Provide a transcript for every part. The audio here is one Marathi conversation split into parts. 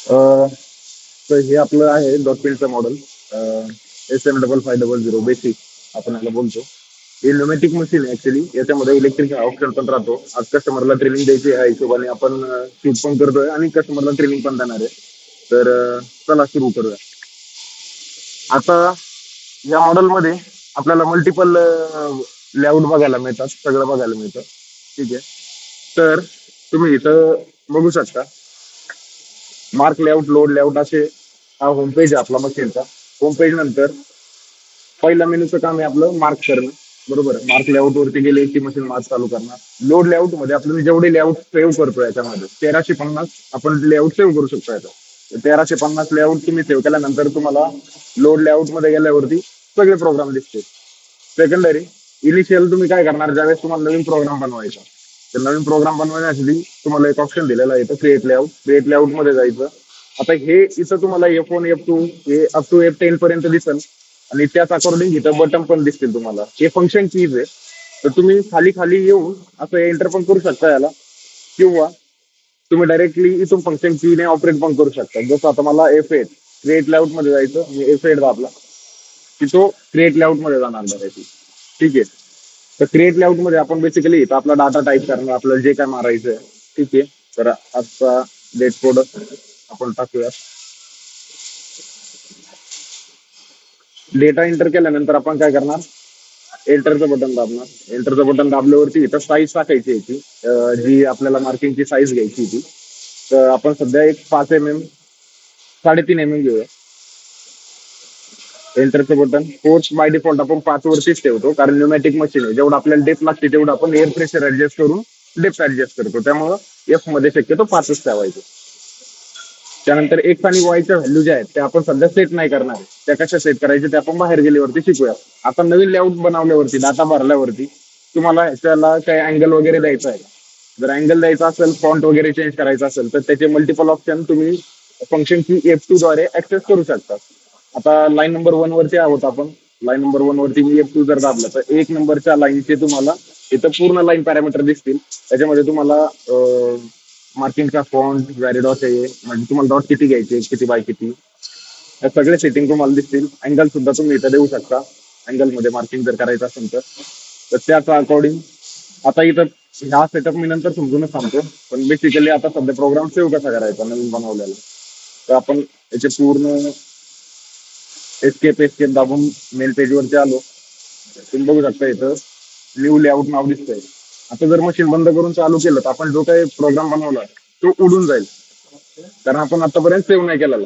अ, तर हे आपलं आहे डॉट पिनचं मॉडेल SM5500 बेसिक आपण याला बोलतो. हे न्यूमॅटिक मशीन आहे ऍक्च्युली. याच्यामध्ये इलेक्ट्रिक ऑप्शन पण राहतो. आज कस्टमरला ट्रेनिंग द्यायची ह्या हिशोबाने आपण शूट पण करतोय आणि कस्टमरला ट्रेनिंग पण देणार आहे. तर चला सुरू करूया. आता या मॉडेलमध्ये आपल्याला मल्टिपल लेआउट बघायला मिळतात, सगळं बघायला मिळतं. ठीक आहे. तर तुम्ही इथं बघू शकता मार्क लेआउट, लोड लेआउट असे हा होम पेज आहे आपला मशीनचा. होम पेज नंतर पहिल्या मेनूचं काम आहे आपलं मार्क करणं. बरोबर, मार्क लेआउट वरती गेले की मशीन मार्क चालू करणार. लोड लेआउट मध्ये आपल्याला जेवढे लेआउट सेव्ह करतो याच्यामध्ये 1350 आपण लेआउट सेव्ह करू शकतो याच्यात. 1350 लेआउट तुम्ही सेव्ह केल्यानंतर तुम्हाला लोड लेआउट मध्ये गेल्यावरती सगळे प्रोग्राम दिसतील. सेकंडरी इनिशियल तुम्ही काय करणार ज्यावेळेस तुम्हाला नवीन प्रोग्राम बनवायचा, तर नवीन प्रोग्राम बनवण्यासाठी तुम्हाला एक ऑप्शन दिलेला आहे इथं क्रिएट लेआउट. क्रिएट लेआउट मध्ये जायचं. आता हे इथं तुम्हाला F1 F2 हे अप टू F10 पर्यंत दिसेल आणि त्याच अकॉर्डिंग इथं बटन पण दिसतील तुम्हाला. हे फंक्शन कीज आहे. तर तुम्ही खाली खाली येऊन असं एंटर पण करू शकता याला, किंवा तुम्ही डायरेक्टली इथून फंक्शन कीने ऑपरेट पण करू शकता. जसं आता मला F8 क्रिएट लेआउट मध्ये जायचं, मी F8 दाबला की तो क्रिएट लेआउट मध्ये जाणार डायरेक्टली. ठीक आहे. तर क्रिएट लेआउट मध्ये आपण बेसिकली इथं आपला डाटा टाईप करणार, आपल्याला जे काय मारायचं आहे. ठीक आहे. तर आजचा डेट कोड आपण टाकूया. डेटा एंटर केल्यानंतर आपण काय करणार, एंटरचं बटन दाबणार. एंटरचं बटन दाबल्यावरती इथं साईज टाकायची याची, जी आपल्याला मार्किंगची साईज घ्यायची ती. तर आपण सध्या एक 5 mm 3.5 mm घेऊया. एंटरचं बटन. फोर्स बाय डिफॉल्ट आपण 5 वरतीच ठेवतो, कारण न्यूमॅटिक मशीन आहे. जेवढं आपल्याला डेप्थ लागते तेवढं आपण एअर प्रेशर ऍडजस्ट करून डेप्थ ऍडजस्ट करतो. त्यामुळं एफ मध्ये शक्यतो 5च ठेवायचं. त्यानंतर एक्स आणि वायच्या व्हॅल्यू ज्या आहेत त्या आपण सध्या सेट नाही करणार आहे. त्या कशा सेट करायच्या ते आपण बाहेर गेल्यावरती शिकूया. आता नवीन लेआउट बनवल्यावरती, डाटा भरल्यावरती तुम्हाला ह्याच्याला काही अँगल वगैरे द्यायचा आहे. जर अँगल द्यायचा असेल, फॉन्ट वगैरे चेंज करायचा असेल, तर त्याचे मल्टिपल ऑप्शन तुम्ही फंक्शन की F2 द्वारे ऍक्सेस करू शकता. आता लाईन नंबर 1 वरती आहोत आपण. लाईन नंबर 1 वरती मी F2 जर दाबलं तर 1 नंबरच्या लाईनचे तुम्हाला इथं पूर्ण लाईन पॅरामीटर दिसतील. त्याच्यामध्ये तुम्हाला मार्किंगचा फॉन्ट, व्हॅरिडॉट आहे, म्हणजे तुम्हाला डॉट किती घ्यायचे, किती बाय किती, या सगळे सेटिंग तुम्हाला दिसतील. अँगल सुद्धा तुम्ही इथं देऊ शकता. अँगल मध्ये मार्किंग जर करायचं असेल तर त्याचा अकॉर्डिंग. आता इथं ह्या सेटअप मी नंतर समजूनच सांगतो. पण बेसिकली आता सध्या प्रोग्राम सेव्ह कसा करायचा नवीन बनवलेला, तर आपण याचे पूर्ण एस्केप एस्केप दाबून मेन पेज वरती आलो. तुम्ही बघू शकता इथं न्यू लेआउट नाव दिसतंय. आता जर मशीन बंद करून चालू केलं तर आपण जो काही प्रोग्राम बनवला तो उडून जाईल, कारण आपण आतापर्यंत सेव्ह नाही केलेला.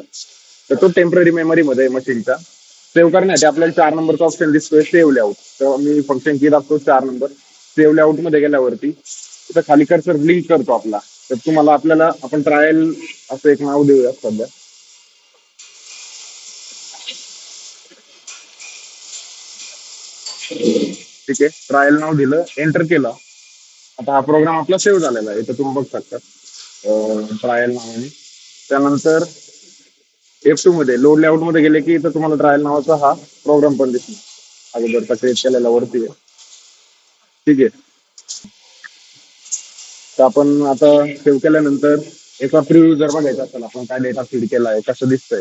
तर तो टेम्पररी मेमरी मध्ये मशीनचा सेव्ह करण्यासाठी आपल्याला 4 नंबरचा ऑप्शन दिसतोय सेव्ह लेआउट. तर मी फंक्शन की दाबतो 4 नंबर. सेव्ह लेआउट मध्ये गेल्यावरती तिथं खाली कर्सर ब्लिंक करतो आपला. तर तुम्हाला आपल्याला आपण ट्रायल असं एक नाव देऊया सध्या. ठीक आहे, ट्रायल नाव दिलं, एंटर केलं. आता हा प्रोग्राम आपला सेव्ह झालेला आहे, इथं तुम्ही बघू शकता ट्रायल नावाने. त्यानंतर F2 मध्ये लोड लेआउट मध्ये गेले की इथं तुम्हाला ट्रायल नावाचा हा प्रोग्राम पण दिसणार अगोदरचा क्रिएट केलेला वरती आहे. ठीक आहे. तर आपण आता सेव्ह केल्यानंतर एका प्रिव्ह्यू जर बघायचा असेल आपण काय डेटा फीड केला आहे, कसं दिसतंय,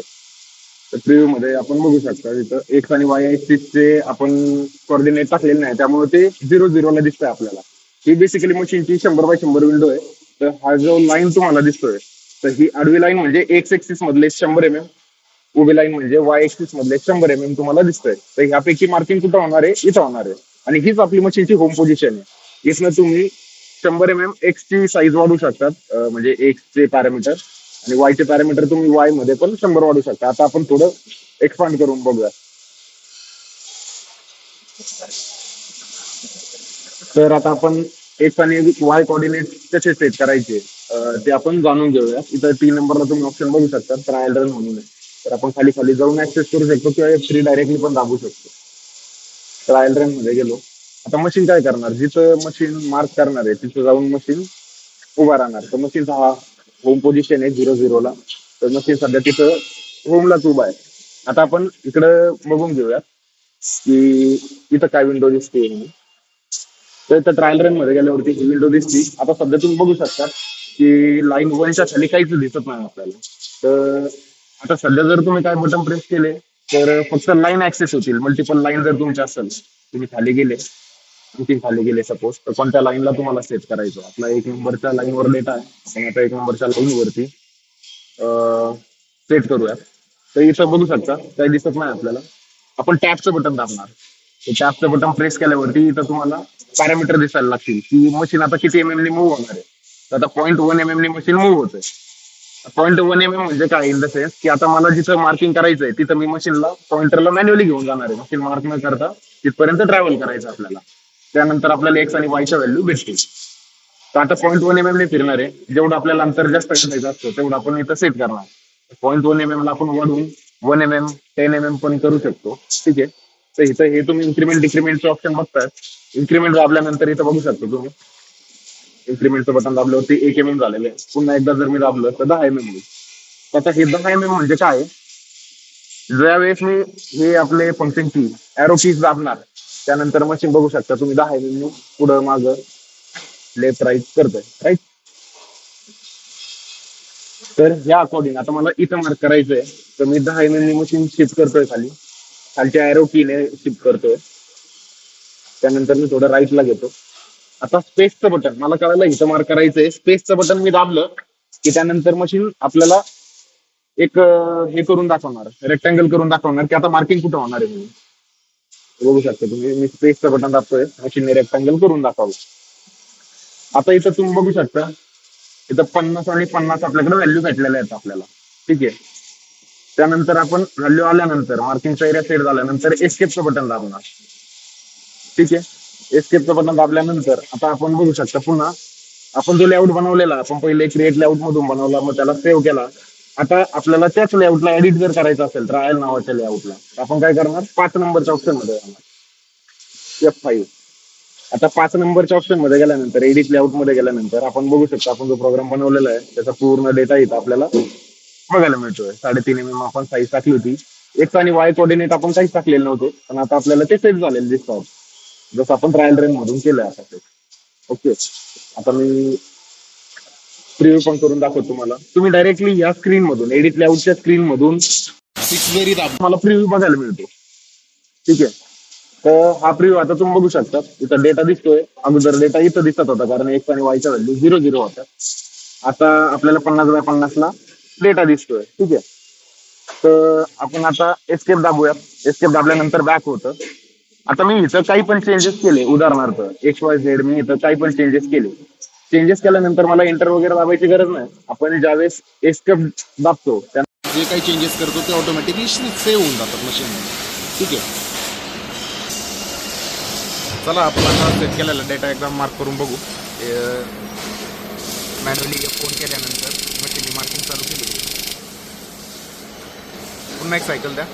तर प्रिव्ह्यू मध्ये आपण बघू शकता तिथं एक्स आणि वाय चे आपण कोऑर्डिनेट टाकलेले नाही, त्यामुळे ते 0 0 ला दिसतंय आपल्याला. ही बेसिकली मशीनची 100 बाय 100 विंडो आहे. तर हा जो लाईन तुम्हाला दिसतोय, तर ही आडवी लाईन म्हणजे एक्स एक्सिस मधले 100 mm, उभी लाईन म्हणजे वाय एक्सिस मधले 100 mm तुम्हाला दिसतंय. तर ह्यापैकी मार्किंग कुठं होणार आहे, इथं होणार आहे. आणि हीच आपली मशीनची होम पोझिशन आहे. इथनं तुम्ही 100 mm एक्स ची साईज वाढवू शकतात, म्हणजे एक्स चे पॅरामीटर, आणि वाय चे पॅरामीटर तुम्ही वाय मध्ये पण 100 वाढवू शकता. आता आपण थोडं एक्सपांड करून बघूया. तर आता आपण एक्स आणि वाय कोऑर्डिनेट कसे सेट करायचे ते आपण जाणून घेऊया. इथं 3 नंबरला तुम्ही ऑप्शन बघू शकता ट्रायल रन म्हणून आहे. तर आपण खाली खाली जाऊन ऍक्सेस करू शकतो किंवा F3 डायरेक्टली पण दाबू शकतो. ट्रायल रन मध्ये गेलो. आता मशीन काय करणार, जिथं मशीन मार्क करणार आहे तिथं जाऊन मशीन उभा राहणार. तर मशीनचा हा होम पोझिशन आहे 0 0 ला. तर मशीन सध्या तिथं होमलाच उभा आहे. आता आपण इकडं बघून घेऊया की इथं काय विंडो दिसते. तर इथं ट्रायल रन मध्ये गेल्यावरती ही विंडो दिसती. आता सध्या तुम्ही बघू शकता की लाईन वनच्या खाली काहीच दिसत नाही आपल्याला. तर आता सध्या जर तुम्ही काय बटन प्रेस केले तर फक्त लाईन ऍक्सेस होतील. मल्टिपल लाईन जर तुमच्या असेल, तुम्ही खाली गेले, आणखी खाली गेले सपोज, तर कोणत्या लाईनला तुम्हाला सेट करायचं. आपला 1 नंबरच्या लाईनवर डेटा आहे, आपण आता 1 नंबरच्या लाईनवरती सेट करूयात. तर इथं बघू शकता काही दिसत नाही आपल्याला. आपण टॅपचं बटन दाबणार. टॅपचं बटन प्रेस केल्यावरती इथं तुम्हाला पॅरामीटर दिसायला लागतील की मशीन आता किती एम एम नी मूव्ह होणार आहे. तर आता 0.1 mm नी मशीन मूव्ह होते. 0.1 mm म्हणजे काय, इन द सेन्स की आता मला जिथं मार्किंग करायचंय तिथं मी मशीनला पॉइंटरला मॅन्युअली घेऊन जाणार आहे. मशीन मार्क न करता तिथपर्यंत ट्रॅव्हल करायचं आपल्याला. त्यानंतर आपल्याला एक्स आणि वायच्या व्हॅल्यू भेटतील. तर आता 0.1 mm ने फिरणार आहे. जेवढं आपल्याला अंतर जास्त करायचं असतं तेवढं आपण इथं सेट करणार. 0.1 mm ला आपण वाढवून 1 mm 10 mm पण करू शकतो. ठीक आहे. तर इथं हे तुम्ही इन्क्रीमेंट डिक्रीमेंटचे ऑप्शन बघताय. इन्क्रीमेंट दाबल्यानंतर इथं बघू शकतो तुम्ही, इन्क्रीमेंटचं बटन दाबल्यावरती 1 mm झालेलं आहे. पुन्हा एकदा जर मी दाबलं तर 10 mm होईल. तर आता हे 10 mm म्हणजे काय, ज्या वेळेस मी हे आपले फंक्शन की एरो कीज दाबणार, त्यानंतर मशीन बघू शकता तुम्ही 10 mm पुढं मागं लेफ्ट राईट करतोय, राईट. तर ह्या अकॉर्डिंग आता मला इथं मार्क करायचंय, तर मी 10 mm मशीन शिफ्ट करतोय खाली, खालच्या एरो कीने शिफ्ट करतोय. त्यानंतर मी थोडं राईटला घेतो. आता स्पेसचं बटन मला कळायला इथं मार्क करायचंय. स्पेसचं बटन मी दाबलं की त्यानंतर मशीन आपल्याला एक हे करून दाखवणार, रेक्टँगल करून दाखवणार की आता मार्किंग कुठं होणार आहे म्हणून. बघू शकता तुम्ही, मी स्पेसचं बटन दाबतोय, मशीनने रेक्टँगल करून दाखवलं. आता इथं तुम्ही बघू शकता, इथं 50 आणि 50 आपल्याकडे व्हॅल्यू भेटलेल्या आहेत आपल्याला. ठीक आहे. त्यानंतर आपण व्हॅल्यू आल्यानंतर मार्किंगचा एरिया सेट झाल्यानंतर एस्केपचं बटन दाबणार. ठीक आहे. एस्केपचं बटन दाबल्यानंतर आता आपण बघू शकता पुन्हा आपण जो लेआउट बनवलेला, आपण पहिले क्रिएट लेआउट मधून बनवला, मग त्याला सेव्ह केला. आता आपल्याला त्याच लेआउटला एडिट जर करायचं असेल ट्रायल नावाच्या लेआउटला, आपण काय करणार, 5 नंबरच्या ऑप्शन मध्ये जाणार, F5. आता 5 नंबरच्या ऑप्शन मध्ये गेल्यानंतर एडिट लेआउट मध्ये गेल्यानंतर आपण बघू शकता आपण जो प्रोग्राम बनवलेला आहे त्याचा पूर्ण डेटा इथं आपल्याला बघायला मिळतोय. 3.5 mm आपण साईज टाकली होती. एक्स आणि वाय कोऑर्डिनेट आपण काहीच टाकलेलं नव्हतं, पण आता आपल्याला ते सेट झालेलं दिसतात, जसं आपण ट्रायल रन मधून केलंय आता ते. ओके. आता मी प्रिव्ह्यू पण करून दाखवतो तुम्हाला. तुम्ही डायरेक्टली या स्क्रीन मधून, एडिट लेआउटच्या स्क्रीन मधून मला प्रिव्ह्यू बघायला मिळतो. ठीक आहे. तर हा प्रिव्ह्यू आता तुम्ही बघू शकता, इथं डेटा दिसतोय. अगोदर डेटा इथं दिसत होता कारण एक्स आणि वायच्या व्हॅल्यू 0-0 होत्या. आता आपल्याला 50/50 ला डेटा दिसतोय. ठीक आहे. तर आपण आता एस्केप दाबूयात. एस्केप दाबल्यानंतर बॅक होतं. आता मी इथं काही पण चेंजेस केले, उदाहरणार्थ XYZ मी इथं काही पण चेंजेस केले. चेंजेस केल्यानंतर मला एंटर वगैरे दाबायची गरज नाही. आपण ज्यावेळेस एस्केप दाबतो जे काही चेंजेस करतो ते ऑटोमॅटिकली सेव्ह होऊन जातात मशीनमध्ये. ठीक आहे. चला आपण आता सेट केलेला डेटा एकदा मार्क करून बघू. मॅन्युअली फोन केल्यानंतर मशीनने मार्किंग चालू केली. पुन्हा एक सायकल द्या.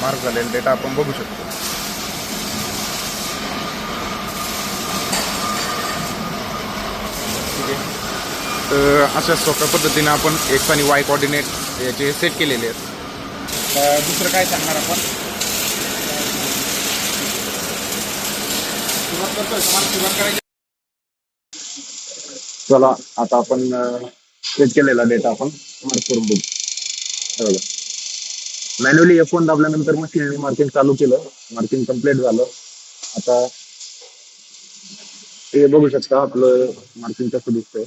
मार्क झालेला डेटा आपण बघू शकतो. ठीक आहे. तर अशा सोप्या पद्धतीने आपण एक्स आणि वाय कोऑर्डिनेट याचे सेट केलेले आहेत. दुसरं काय सांगणार आपण, सुरुवात करतोय, तुम्हाला सुरुवात करायची. चला आता आपण सेट केलेला डेटा आपण मार्क करून बघू. मॅन्युअली F1 दाबल्यानंतर मशीनने मार्किंग चालू केलं, मार्किंग कम्प्लीट झालं. आता हे बघू शकता आपलं मार्किंग कसं दिसतंय.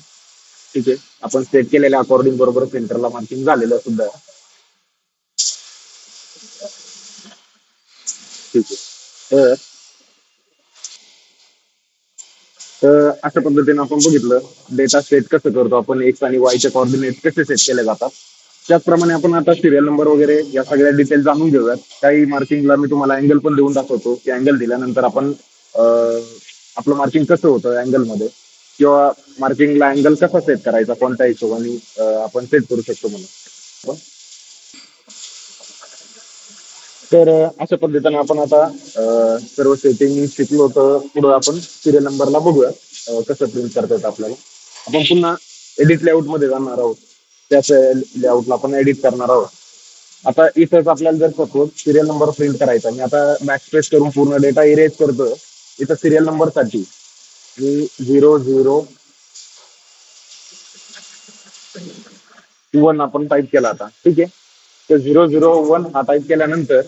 ठीक आहे. आपण सेट केलेल्या अकॉर्डिंग बरोबर सेंटरला मार्किंग झालेलं सुद्धा आहे. ठीक आहे. तर तर अशा पद्धतीने आपण बघितलं डेटा सेट कसं करतो आपण, एक्स आणि वायचे कोऑर्डिनेट कसे सेट केले जातात. त्याचप्रमाणे आपण आता सिरियल नंबर वगैरे या सगळ्या डिटेल जाणून घेऊयात. काही मार्किंगला मी तुम्हाला अँगल पण देऊन दाखवतो की अँगल दिल्यानंतर आपण आपलं मार्किंग कसं होतं अँगल मध्ये, किंवा मार्किंगला अँगल कसा सेट करायचा, कोणत्या हिशोबाने आपण सेट करू शकतो म्हणून. तर अशा पद्धतीने आपण आता सर्व सेटिंग शिकलो. तर पुढे आपण सिरियल नंबरला बघूया कसं प्रिंट करता येतं आपल्याला. आपण पुन्हा एडिट लेआउट मध्ये जाणार आहोत. त्याच लेआउटला आपण एडिट करणार आहोत. आता इथंच आपल्याला जर सपोज सिरियल नंबर प्रिंट करायचा, मी आता बॅकस्पेस करून पूर्ण डेटा इरेज करतोय. इथं सिरियल नंबर साठी मी 001 आपण टाईप केला आता, ठीक आहे. तर 001 हा टाईप केल्यानंतर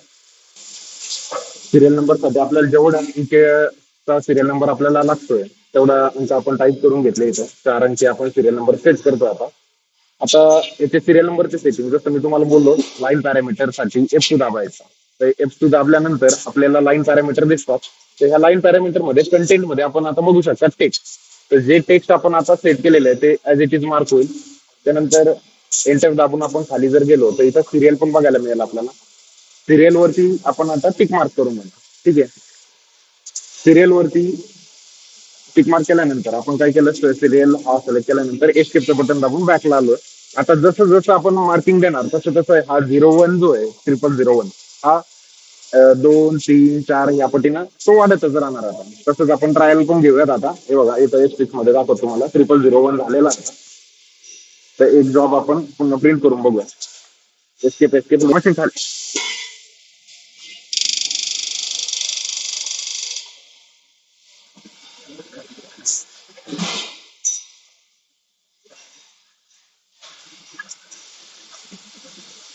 सिरियल नंबर साठी आपल्याला जेवढा अंकीचा सिरियल नंबर आपल्याला लागतोय तेवढा अंक आपण टाईप करून घेतले. इथं 4 अंकी आपण सिरियल नंबर सेट करतो. आता याचे सिरियल नंबरचे सेटिंग जसं मी तुम्हाला बोललो, लाईन पॅरामीटर साठी F2 दाबायचा. तर F2 दाबल्यानंतर आपल्याला लाईन पॅरामीटर दिसतात. तर ह्या लाईन पॅरामीटर मध्ये कंटेंट मध्ये आपण आता बघू शकता टेक्स्ट. तर जे टेक्स्ट आपण आता सेट केलेलं आहे ते ऍज इट इज मार्क होईल. त्यानंतर एंटर दाबून आपण खाली जर गेलो तर इथं सिरियल पण बघायला मिळेल आपल्याला. सिरियल वरती आपण आता टिक मार्क करून म्हणतो, ठीक आहे. सिरियल वरती टिक मार्क केल्यानंतर आपण काय केलं, सिरियल हा सिलेक्ट केल्यानंतर एस्केपचं बटन दाबून बॅकला आलो. आता जसं जसं आपण मार्किंग देणार तसं तसं हा 01 जो आहे 0001 हा 2 3 4 या पटीनं तो वाढतच राहणार. आता तसंच आपण ट्रायल पण घेऊयात. आता हे बघा इथं एस्टिक्स मध्ये दाखवतो तुम्हाला 0001 झालेला आहे. तर एक जॉब आपण पुन्हा प्रिंट करून बघूया. एस्केप एस्केप मशीन खाली.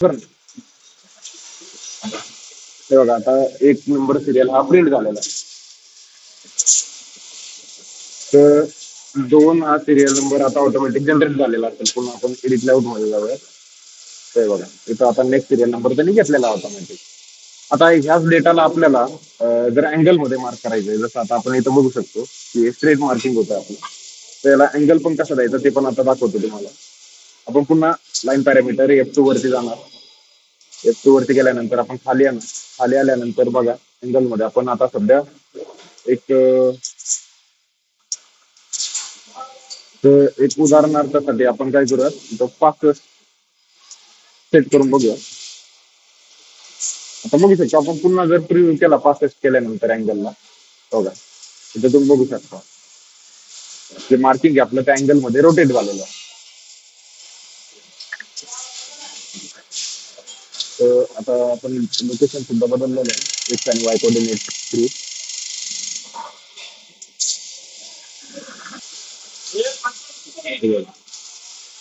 बरं. हे बघा आता 1 नंबर सिरियल हा प्रिंट झालेला आहे. तर 2 हा सिरियल नंबर आता ऑटोमॅटिक जनरेट झालेला असेल. पुन्हा आपण एडिट लाऊट मध्ये जाऊया. ते बघा इथं आता नेक्स्ट सिरियल नंबर त्यांनी घेतलेला ऑटोमॅटिक. आता ह्याच डेटाला आपल्याला जर अँगल मध्ये मार्क करायचंय, जसं आता आपण इथं बघू शकतो की स्ट्रेट मार्किंग होतं आपलं. तर याला अँगल पण कसं द्यायचं ते पण आता दाखवतो तुम्हाला. आपण पुन्हा लाईन पॅरामीटर F2 वरती जाणार. F2 वरती गेल्यानंतर आपण खाली येणार. खाली आल्यानंतर बघा अँगल मध्ये आपण आता सध्या एक एक उदाहरणार्थासाठी आपण काय करूया, इथं 65 सेट करून बघूया. आता बघू शकतो आपण पुन्हा जर प्रिव्ह्यू केला 65 केल्यानंतर अँगलला बघा इथं तुम्ही बघू शकता जे मार्किंग आहे आपलं त्या अँगल मध्ये रोटेट झालेलं आहे. तर आता आपण लोकेशन सुद्धा बदललेलं आहे एक्स आणि वाय कोऑर्डिनेट थ्रू.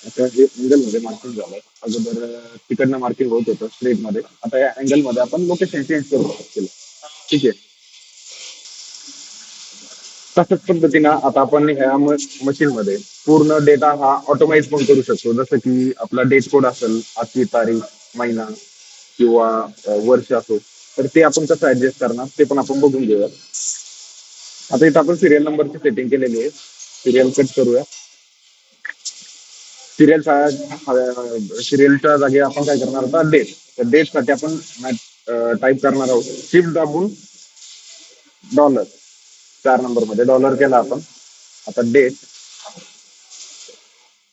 आता हे अँगल मध्ये मार्किंग झालंय. अगोदर तिकडनं मार्किंग होत होतं स्ट्रेट मध्ये. आता या अँगल मध्ये आपण लोकेशन चेंज करू शकतो, ठीक आहे. तशाच पद्धतीनं आता आपण ह्या मशीन मध्ये पूर्ण डेटा हा ऑटोमाइज पण करू शकतो. जसं की आपला डेट कोड असेल, आजची तारीख, महिना किंवा वर्ष असो, तर ते आपण कसं ऍडजस्ट करणार ते पण आपण बघून घेऊया. आता इथं आपण सिरियल नंबरची सेटिंग केलेली आहे. सिरियल कट करूया. सिरियलच्या जागी आपण काय करणार होता डेट. तर डेट साठी आपण टाईप करणार आहोत शिफ्ट दाबून डॉलर. 4 नंबर मध्ये डॉलर केला आपण. आता डेट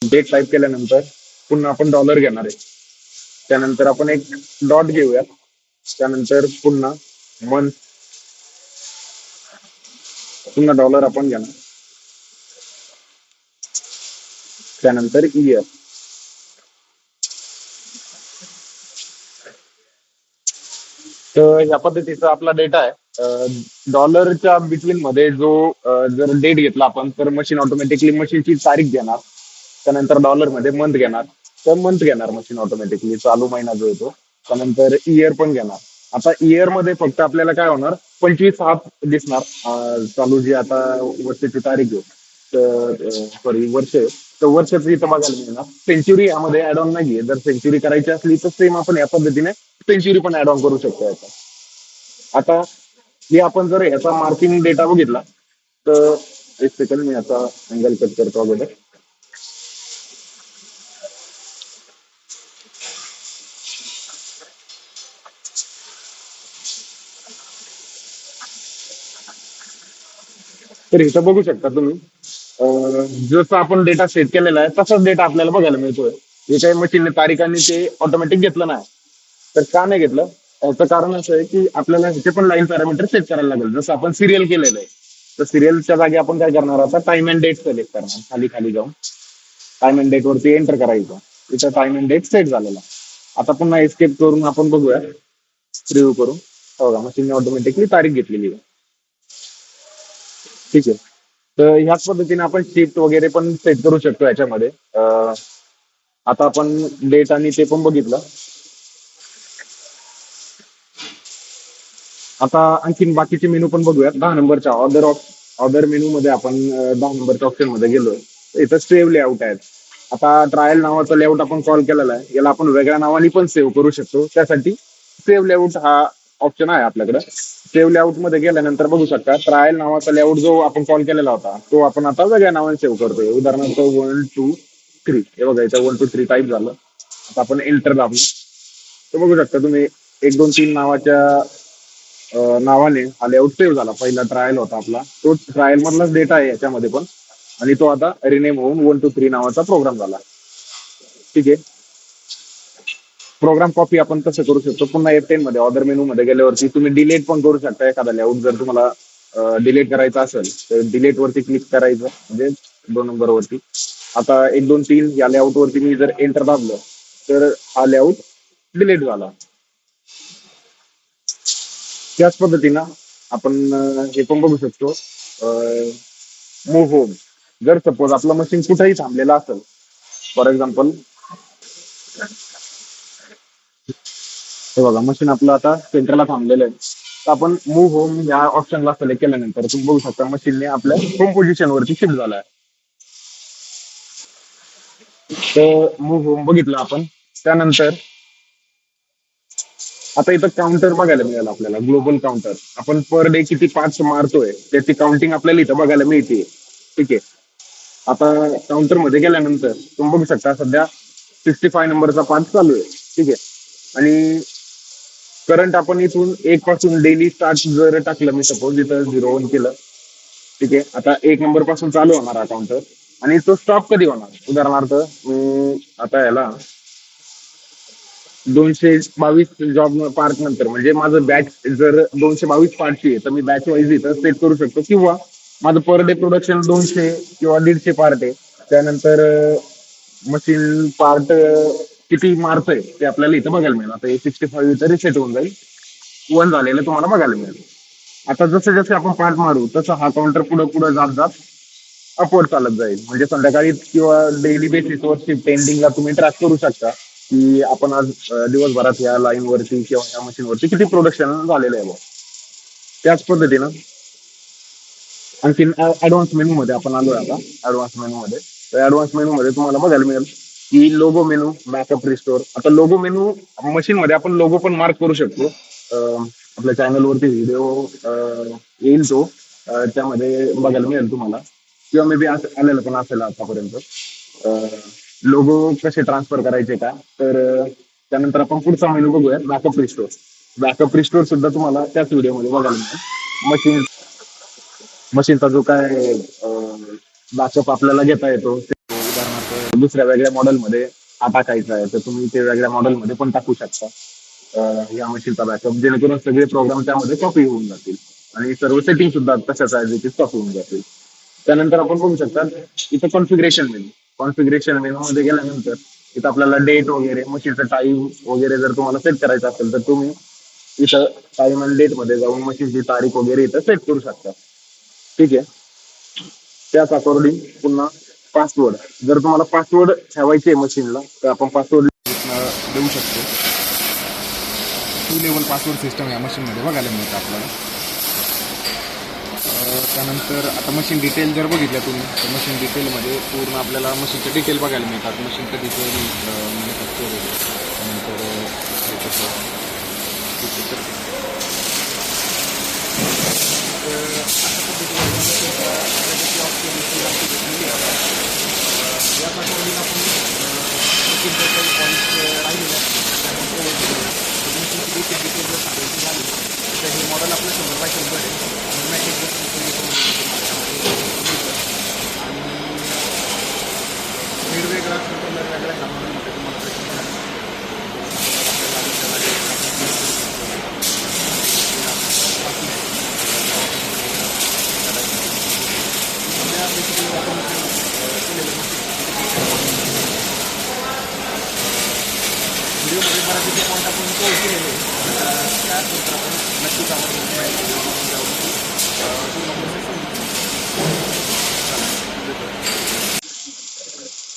डेट टाईप केल्यानंतर पुन्हा आपण डॉलर घेणार आहे. त्यानंतर आपण एक डॉट घेऊया. त्यानंतर पुन्हा मंथ, पुन्हा डॉलर आपण घेणार. त्यानंतर इयर. तर या पद्धतीचा आपला डेटा आहे. डॉलरच्या बिटवीन मध्ये जो जर डेट घेतला आपण तर मशीन ऑटोमॅटिकली मशीनची तारीख घेणार. त्यानंतर डॉलर मध्ये मंथ घेणार. तर मंथ घेणार मशीन ऑटोमॅटिकली चालू महिना जो येतो. त्यानंतर इयर पण घेणार. आता इयर मध्ये फक्त आपल्याला काय होणार 25/7 दिसणार. चालू जी आता वर्षाची तारीख आहे, सॉरी वर्ष आहे, तर वर्षाचं इथं बघायला मिळणार. सेंचुरी यामध्ये ऍड ऑन नाहीये. जर सेंचुरी करायची असली तर सेम आपण या पद्धतीने सेंचुरी पण ऍड ऑन करू शकतो याचा. आता हे आपण जर याचा मार्किंग डेटा बघितला तर एक सेकंड मी याचा अँगल कट करतो अगोदर. तर इथं बघू शकता तुम्ही जसं आपण डेटा सेट केलेला आहे तसाच डेटा आपल्याला बघायला मिळतोय. जे काही मशीनने तारीखांनी ते ऑटोमॅटिक घेतलं नाही. तर का नाही घेतलं याचं कारण असं आहे की आपल्याला ह्याचे पण लाईन पॅरामीटर सेट करायला लागेल. जसं आपण सिरियल केलेलं आहे तर सिरियलच्या जागी आपण काय करणार आता टाइम अँड डेट सिलेक्ट करणार. खाली खाली जाऊन टाइम अँड डेट वरती एंटर करायचं. इथं टाइम अँड डेट सेट झालेला. आता पुन्हा एस्केप करून आपण बघूया, रिव्ह्यू करून. हो का, मशीनने ऑटोमॅटिकली तारीख घेतलेली आहे. ठीक आहे. तर ह्याच पद्धतीने आपण शिफ्ट वगैरे पण सेट करू शकतो याच्यामध्ये. आता आपण डेट आणि ते पण बघितलं. आता आणखीन बाकीचे मेनू पण बघूयात. 10 नंबरच्या ऑर्डर मेनू मध्ये आपण 10 नंबरच्या ऑप्शन मध्ये गेलोय. इथं सेव्ह लेआउट आहेत. आता ट्रायल नावाचा लेआउट आपण कॉल केलेला आहे, याला आपण वेगळ्या नावाने पण सेव्ह करू शकतो. त्यासाठी सेव्ह लेआउट हा ऑप्शन आहे आपल्याकडे. सेव्ह लेआउट मध्ये गेल्यानंतर बघू शकता, ट्रायल नावाचा लेआउट जो आपण कॉल केलेला होता तो आपण आता वेगळ्या नावाने सेव्ह करतोय. उदाहरणार्थ 1 2 3, हे बघा इथं 1 2 3 टाईप झालं. आता आपण एंटर दाबलं तर बघू शकता तुम्ही 1 2 3 नावाने हा लेआउट सेव्ह झाला. पहिला ट्रायल होता आपला, तो ट्रायल मधलाच डेटा आहे याच्यामध्ये पण. आणि तो आता रिनेम होऊन 1 2 3 नावाचा प्रोग्राम झाला. ठीक आहे. प्रोग्राम कॉपी आपण कसं करू शकतो, पुन्हा F10 मध्ये ऑर्डर मेनू मध्ये गेल्यावरती तुम्ही डिलीट पण करू शकता एखादा लेआउट. जर तुम्हाला डिलीट करायचा असेल तर डिलीट वरती क्लिक करायचं, म्हणजे 2 नंबर वरती. आता 1 2 3 या लेआउट वरती मी जर एंटर दाबलं तर हा लेआउट डिलीट झाला. त्याच पद्धतीनं आपण हे पण बघू शकतो, मूव्ह होम. जर सपोज आपलं मशीन कुठेही थांबलेलं असेल, फॉर एक्झाम्पल हे बघा मशीन आपलं आता सेंटरला थांबलेलं आहे, तर आपण मूव्ह होम या ऑप्शनला सिलेक्ट केल्यानंतर तुम्ही बघू शकता मशीनने आपल्या होम पोझिशन वरती शिफ्ट झाला आहे. तर मूव्ह होम बघितलं आपण. त्यानंतर आता इथं काउंटर बघायला मिळेल आपल्याला, ग्लोबल काउंटर. आपण पर डे किती पार्ट्स मारतोय त्याची काउंटिंग आपल्याला इथं बघायला मिळते. ठीक आहे. आता काउंटर मध्ये गेल्यानंतर तुम्ही बघू शकता सध्या 65 नंबरचा पार्ट चालू आहे. ठीक आहे. आणि करंट आपण इथून 1 पासून डेली स्टार्ट जर टाकलं, मी सपोज इथं 0 1 केलं. ठीक आहे. आता 1 नंबर पासून चालू होणार हा काउंटर. आणि तो स्टॉप कधी होणार, उदाहरणार्थ आता याला 222 जॉब पार्ट नंतर, म्हणजे माझं बॅच जर 222 पार्टची आहे तर मी बॅच वाईज इथं सेट करू शकतो. किंवा माझं पर डे प्रोडक्शन 200 किंवा 150 पार्ट आहे, त्यानंतर मशीन पार्ट किती मारतोय ते आपल्याला इथं बघायला मिळेल. आता 65 इथं रिसेट होऊन जाईल, 1 झालेलं तुम्हाला बघायला मिळेल. आता जसं जसं आपण पार्ट मारू तसं हा काउंटर पुढे पुढे जात जात अपवर्ड चालत जाईल. म्हणजे संध्याकाळी किंवा डेली बेसिसवर शिफ्ट एंडिंगला तुम्ही ट्रॅक करू शकता की आपण आज दिवसभरात या लाईन वरती किंवा या मशीन वरती किती प्रोडक्शन झालेलं आहे बुवा. त्याच पद्धतीनं आणखीन ऍडव्हान्स मेनू मध्ये आपण आलोय आता. ऍडव्हान्स मेनू मध्ये, तर ऍडव्हान्स मेनू मध्ये तुम्हाला बघायला मिळेल की लोगो मेनू, बॅकअप रिस्टोर. आता लोगो मेनू मशीन मध्ये आपण लोगो पण मार्क करू शकतो. आपल्या चॅनल वरती व्हिडिओ येईल तो, त्यामध्ये बघायला मिळेल तुम्हाला. किंवा मे बी आलेलं पण असेल आतापर्यंत. लोगो कसे ट्रान्सफर करायचे का, तर त्यानंतर आपण पुढचा मेनू बघूया, बॅकअप रिस्टोर. बॅकअप रिस्टोर सुद्धा तुम्हाला त्याच व्हिडिओमध्ये बघायला मिळेल. मशीनचा जो काय बॅकअप आपल्याला घेता येतो, उदाहरणार्थ दुसऱ्या वेगळ्या मॉडेलमध्ये हा टाकायचा आहे तर तुम्ही ते वेगळ्या मॉडेलमध्ये पण टाकू शकता या मशीनचा बॅकअप, जेणेकरून सगळे प्रोग्राम त्यामध्ये कॉपी होऊन जातील आणि सर्व सेटिंग सुद्धा तशाच आहे कॉपी होऊन जातील. त्यानंतर आपण बघू शकता इथं कॉन्फिगरेशन मेनू. कॉन्फिगरेशन मेनू मध्ये गेल्यानंतर इथं आपल्याला डेट वगैरे, मशीनचा टाइम वगैरे जर तुम्हाला सेट करायचं असेल तर तुम्ही इथं टाइम आणि डेट मध्ये जाऊन मशीनची तारीख वगैरे इथं सेट करू शकता. ठीक आहे. त्याच अकॉर्डिंग पुन्हा पासवर्ड, जर तुम्हाला पासवर्ड ठेवायचे मशीनला तर आपण पासवर्ड देऊ शकतो. 2 लेवल पासवर्ड सिस्टम या मशीनमध्ये बघायला मिळतं आपल्याला. त्यानंतर आता मशीन डिटेल जर बघितल्या तुम्ही तर मशीन डिटेलमध्ये पूर्ण आपल्याला मशीनचे डिटेल बघायला मिळतात. मशीन कधीचं मॅन्युफॅक्चर होते, त्यानंतर मॉडेल आपलं 100 रुपये वेगवेगळा कंट्रोलर वेगळ्या सामानामध्ये तुम्हाला बऱ्यापैकी पॉईंट आपण कव्हर केलेले आहे. त्यानंतर आपण नक्कीच आपण पूर्ण